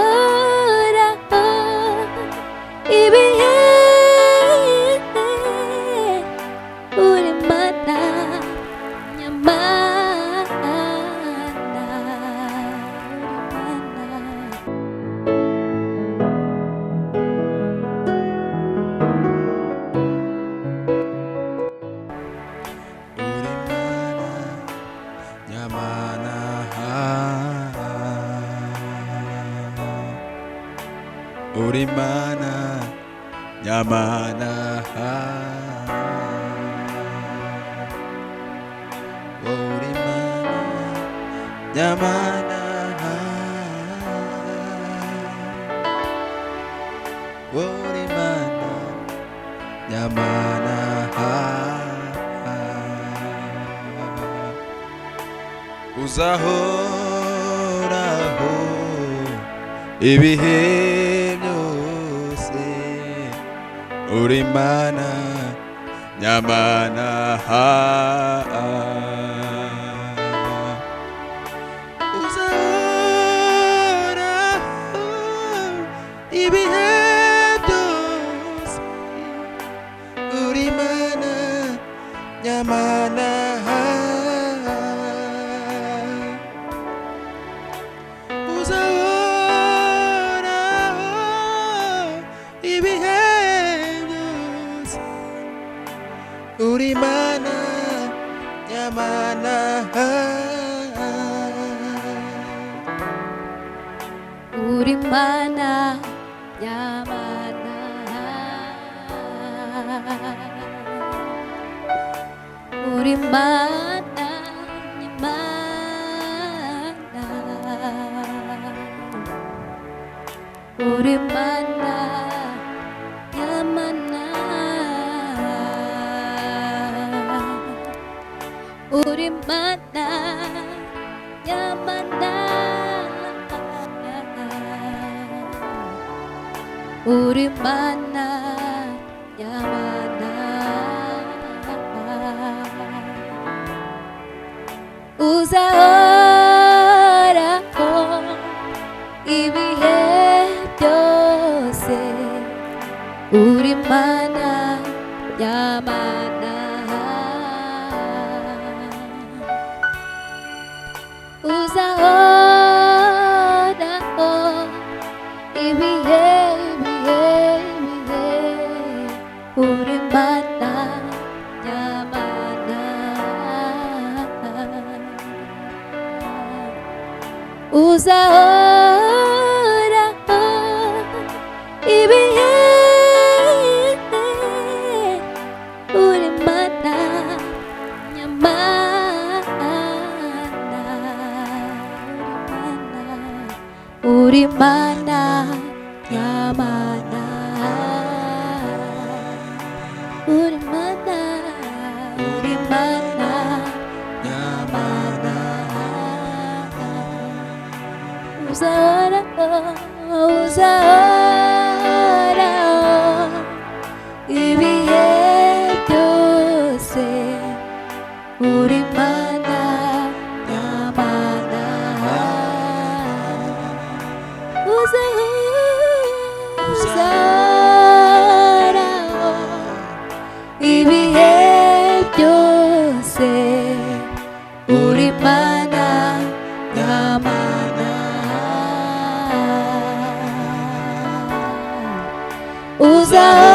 uzahoraho ibihe uri Mana nyamana uri Mana nyamana uri Mana nyamana uri Mana nyamana uzahoraho ibihe byose uri Mana nyamana uzahoraho ibihe byose uri Mana nyamana uri Mana nyamana uri Mana nyamana uri Mana nyamana uri Mana nyamana uri Mana nyamana uri Mana nyamana uzahoraho ibihe byose uri Mana nyamana uzahoraho ibihe uri Mana nyamana uzahoraho ibihe uri Mana nyamana uri Mana nyamana uri Mana nyamana uzahoraho ibihe byose uri Mana nyamana uzahoraho ibihe byose uri Mana nyamana uzahoraho